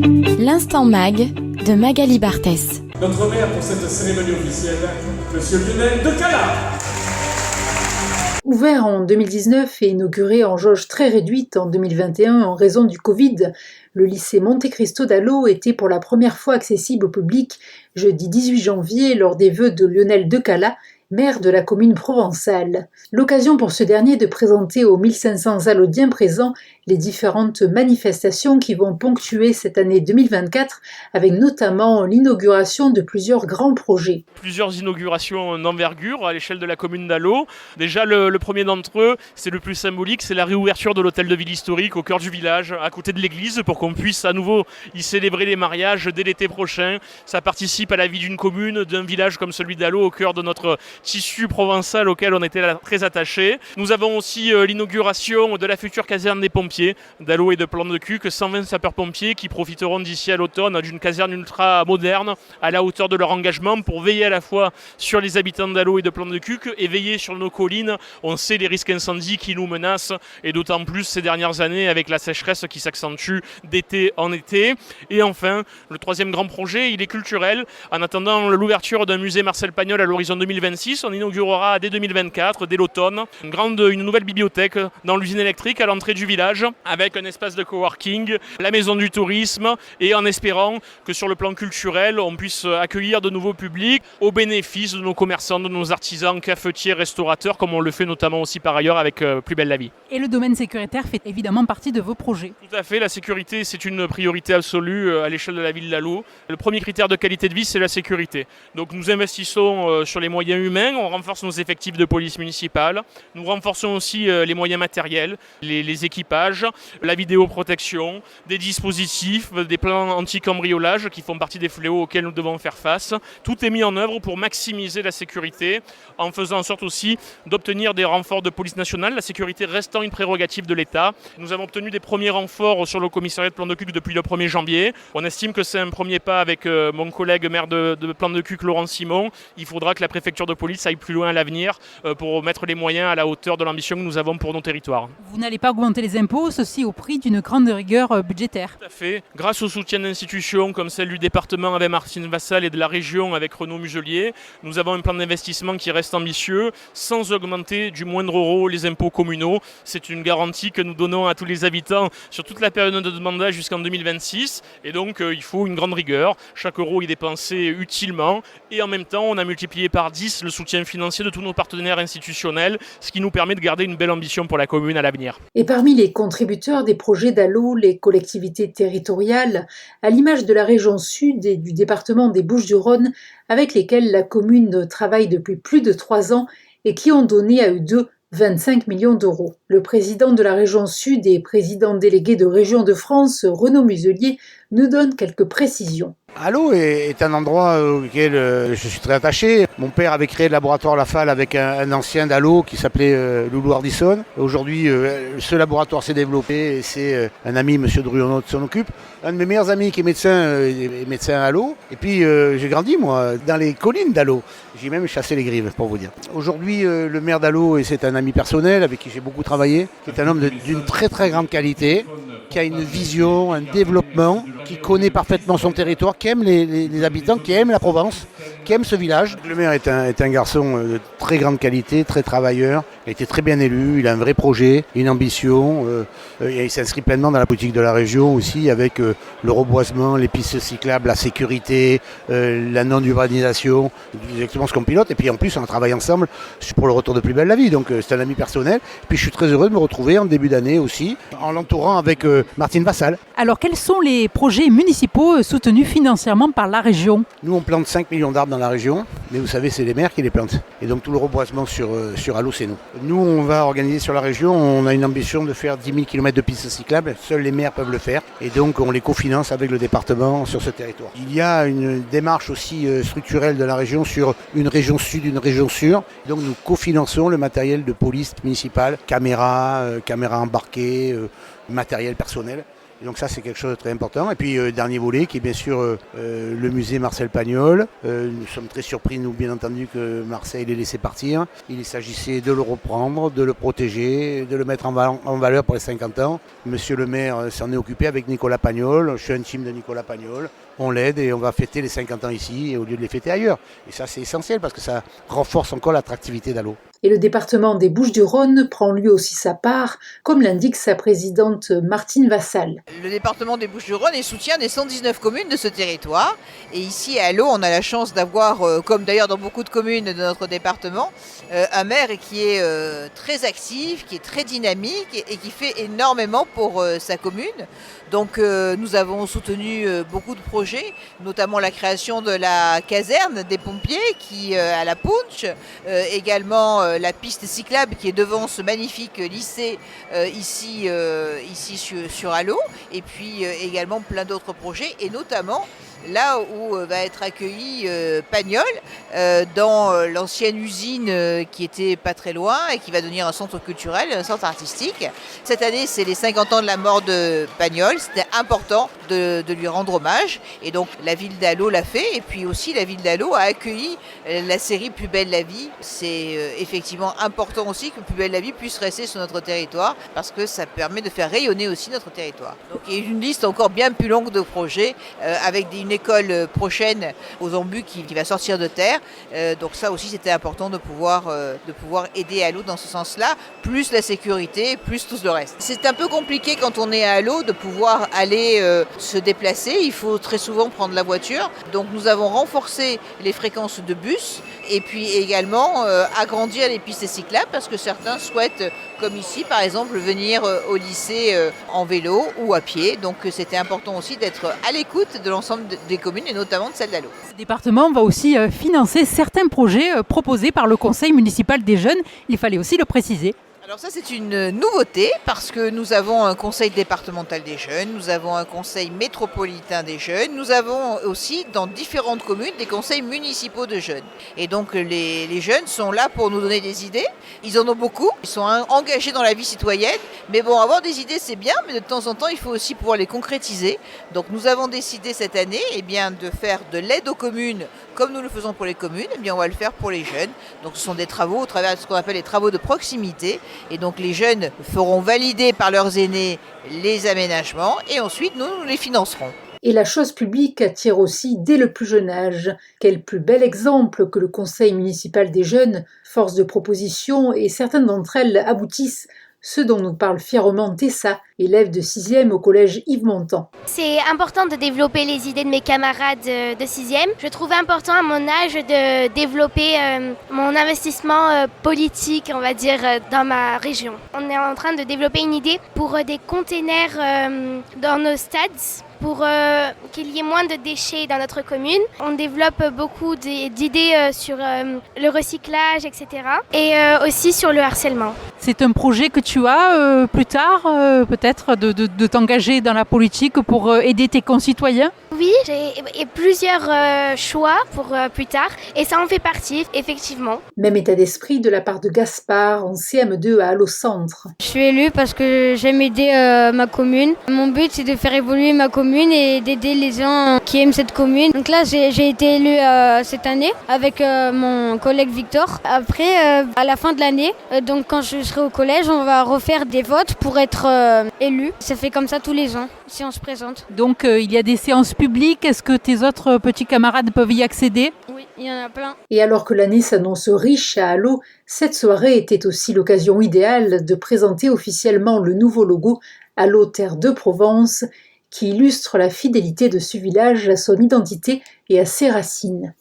L'Instant Mag de Magali Barthès. Notre maire pour cette cérémonie officielle, Monsieur Lionel Decala. Ouvert en 2019 et inauguré en jauge très réduite en 2021 en raison du Covid, le lycée Monte Cristo d'Allot était pour la première fois accessible au public jeudi 18 janvier lors des vœux de Lionel Decala, maire de la commune provençale. L'occasion pour ce dernier de présenter aux 1500 Allodiens présents les différentes manifestations qui vont ponctuer cette année 2024, avec notamment l'inauguration de plusieurs grands projets. Plusieurs inaugurations d'envergure à l'échelle de la commune d'Allot. Déjà, le premier d'entre eux, c'est le plus symbolique, c'est la réouverture de l'hôtel de ville historique au cœur du village, à côté de l'église, pour qu'on puisse à nouveau y célébrer les mariages dès l'été prochain. Ça participe à la vie d'une commune, d'un village comme celui d'Allot, au cœur de notre tissu provençal auquel on était très attachés. Nous avons aussi l'inauguration de la future caserne des pompiers d'Allot et de Plan-de-Cuques, 120 sapeurs-pompiers qui profiteront d'ici à l'automne d'une caserne ultra moderne à la hauteur de leur engagement pour veiller à la fois sur les habitants d'Allot et de Plan-de-Cuques et veiller sur nos collines. On sait les risques incendies qui nous menacent et d'autant plus ces dernières années avec la sécheresse qui s'accentue d'été en été. Et enfin, le troisième grand projet, il est culturel. En attendant l'ouverture d'un musée Marcel Pagnol à l'horizon 2026, on inaugurera dès 2024, dès l'automne, une nouvelle bibliothèque dans l'usine électrique à l'entrée du village avec un espace de coworking, la maison du tourisme et en espérant que sur le plan culturel, on puisse accueillir de nouveaux publics au bénéfice de nos commerçants, de nos artisans, cafetiers, restaurateurs, comme on le fait notamment aussi par ailleurs avec Plus belle la vie. Et le domaine sécuritaire fait évidemment partie de vos projets. Tout à fait, la sécurité c'est une priorité absolue à l'échelle de la ville d'Allot. Le premier critère de qualité de vie c'est la sécurité. Donc nous investissons sur les moyens humains, on renforce nos effectifs de police municipale, nous renforçons aussi les moyens matériels, les équipages, la vidéoprotection, des dispositifs, des plans anti-cambriolage qui font partie des fléaux auxquels nous devons faire face. Tout est mis en œuvre pour maximiser la sécurité en faisant en sorte aussi d'obtenir des renforts de police nationale, la sécurité restant une prérogative de l'État. Nous avons obtenu des premiers renforts sur le commissariat de Plan-de-Cuques depuis le 1er janvier. On estime que c'est un premier pas avec mon collègue maire de Plan-de-Cuques, Laurent Simon. Il faudra que la préfecture de police aille plus loin à l'avenir pour mettre les moyens à la hauteur de l'ambition que nous avons pour nos territoires. Vous n'allez pas augmenter les impôts, ceci au prix d'une grande rigueur budgétaire. Tout à fait. Grâce au soutien d'institutions comme celle du département avec Martine Vassal et de la région avec Renaud Muselier, nous avons un plan d'investissement qui reste ambitieux sans augmenter du moindre euro les impôts communaux. C'est une garantie que nous donnons à tous les habitants sur toute la période de mandat jusqu'en 2026 et donc il faut une grande rigueur. Chaque euro est dépensé utilement et en même temps on a multiplié par 10 le soutien financier de tous nos partenaires institutionnels, ce qui nous permet de garder une belle ambition pour la commune à l'avenir. Et parmi les contributeurs des projets d'Allot, les collectivités territoriales, à l'image de la région sud et du département des Bouches-du-Rhône, avec lesquelles la commune travaille depuis plus de 3 ans et qui ont donné à eux deux 25 millions d'euros. Le président de la région sud et président délégué de Région de France, Renaud Muselier, nous donne quelques précisions. Allot est un endroit auquel je suis très attaché. Mon père avait créé le laboratoire Lafal avec un ancien d'Allot qui s'appelait Loulou Hardisson. Aujourd'hui, ce laboratoire s'est développé et c'est un ami, M. Druonneau, qui s'en occupe. Un de mes meilleurs amis qui est médecin à Allot. Et puis j'ai grandi, moi, dans les collines d'Allot. J'ai même chassé les grives, pour vous dire. Aujourd'hui, le maire d'Allot, et c'est un ami personnel avec qui j'ai beaucoup travaillé, qui est un homme d'une très très grande qualité, qui a une vision, un développement, qui connaît parfaitement son territoire, qui aime les habitants, qui aime la Provence, qui aime ce village. Le maire est un garçon de très grande qualité, très travailleur. Il a été très bien élu, il a un vrai projet, une ambition. Et il s'inscrit pleinement dans la politique de la région aussi avec le reboisement, les pistes cyclables, la sécurité, la non-urbanisation, exactement ce qu'on pilote. Et puis en plus, on travaille ensemble pour le retour de Plus belle la vie. Donc c'est un ami personnel. Puis je suis très heureux de me retrouver en début d'année aussi, en l'entourant avec Martine Vassal. Alors quels sont les projets municipaux soutenus financièrement par la région ? Nous on plante 5 millions d'arbres dans la région, mais vous savez c'est les maires qui les plantent. Et donc tout le reboisement sur Allot c'est nous. Nous on va organiser sur la région, on a une ambition de faire 10 000 km de pistes cyclables, seuls les maires peuvent le faire. Et donc on les cofinance avec le département sur ce territoire. Il y a une démarche aussi structurelle de la région sur une région sud, une région sûre. Donc nous cofinançons le matériel de police municipale, caméras embarquées, matériel personnel. Donc ça, c'est quelque chose de très important. Et puis, dernier volet qui est bien sûr le musée Marcel Pagnol. Nous sommes très surpris, nous, bien entendu, que Marseille l'ait laissé partir. Il s'agissait de le reprendre, de le protéger, de le mettre en valeur pour les 50 ans. Monsieur le maire s'en est occupé avec Nicolas Pagnol. Je suis intime de Nicolas Pagnol. On l'aide et on va fêter les 50 ans ici au lieu de les fêter ailleurs. Et ça, c'est essentiel parce que ça renforce encore l'attractivité d'Allô. Et le département des Bouches-du-Rhône prend lui aussi sa part, comme l'indique sa présidente Martine Vassal. Le département des Bouches-du-Rhône est soutien des 119 communes de ce territoire. Et ici à Allô, on a la chance d'avoir, comme d'ailleurs dans beaucoup de communes de notre département, un maire qui est très actif, qui est très dynamique et qui fait énormément pour sa commune. Donc nous avons soutenu beaucoup de projets, notamment la création de la caserne des pompiers qui à la Punch, également la piste cyclable qui est devant ce magnifique lycée ici sur Allô, et puis également plein d'autres projets, et notamment là où va être accueilli Pagnol, dans l'ancienne usine qui était pas très loin et qui va devenir un centre culturel, un centre artistique. Cette année, c'est les 50 ans de la mort de Pagnol. C'était important de lui rendre hommage. Et donc, la ville d'Allô l'a fait. Et puis aussi, la ville d'Allô a accueilli la série Plus belle la vie. C'est effectivement important aussi que Plus belle la vie puisse rester sur notre territoire parce que ça permet de faire rayonner aussi notre territoire. Donc, il y a une liste encore bien plus longue de projets avec une école prochaine aux embus qui va sortir de terre. Donc ça aussi, c'était important de pouvoir aider Allô dans ce sens-là, plus la sécurité, plus tout le reste. C'est un peu compliqué quand on est à Allô de pouvoir aller se déplacer. Il faut très souvent prendre la voiture. Donc nous avons renforcé les fréquences de bus et puis également agrandir les pistes cyclables parce que certains souhaitent, comme ici par exemple, venir au lycée en vélo ou à pied. Donc c'était important aussi d'être à l'écoute de l'ensemble des communes et notamment de celle d'Allô. Le département va aussi financer certains projets proposés par le conseil municipal des jeunes. Il fallait aussi le préciser. Alors ça, c'est une nouveauté parce que nous avons un conseil départemental des jeunes, nous avons un conseil métropolitain des jeunes, nous avons aussi dans différentes communes des conseils municipaux de jeunes. Et donc les jeunes sont là pour nous donner des idées, ils en ont beaucoup, ils sont engagés dans la vie citoyenne, mais bon, avoir des idées c'est bien, mais de temps en temps il faut aussi pouvoir les concrétiser. Donc nous avons décidé cette année de faire de l'aide aux communes comme nous le faisons pour les communes, on va le faire pour les jeunes. Donc ce sont des travaux au travers de ce qu'on appelle les travaux de proximité. Et donc les jeunes feront valider par leurs aînés les aménagements et ensuite nous les financerons. Et la chose publique attire aussi dès le plus jeune âge. Quel plus bel exemple que le conseil municipal des jeunes, force de proposition, et certaines d'entre elles aboutissent, ce dont nous parle fièrement Tessa, élève de 6e au collège Yves Montand. C'est important de développer les idées de mes camarades de 6e. Je trouvais important à mon âge de développer mon investissement politique, on va dire, dans ma région. On est en train de développer une idée pour des containers dans nos stades, pour qu'il y ait moins de déchets dans notre commune. On développe beaucoup d'idées sur le recyclage, etc. Et aussi sur le harcèlement. C'est un projet que tu as plus tard, peut-être, de t'engager dans la politique pour aider tes concitoyens ? Oui, j'ai plusieurs choix pour plus tard et ça en fait partie, effectivement. Même état d'esprit de la part de Gaspard en CM2 à Allô Centre. Je suis élue parce que j'aime aider ma commune. Mon but, c'est de faire évoluer ma commune et d'aider les gens qui aiment cette commune. Donc là, j'ai été élue cette année avec mon collègue Victor. Après, à la fin de l'année, donc quand je serai au collège, on va refaire des votes pour être élu. Ça fait comme ça tous les ans, si on se présente. Donc il y a des séances publiques. Est-ce que tes autres petits camarades peuvent y accéder ? Oui, il y en a plein. Et alors que l'année s'annonce riche à Allô, cette soirée était aussi l'occasion idéale de présenter officiellement le nouveau logo Allô Terre de Provence, qui illustre la fidélité de ce village à son identité et à ses racines.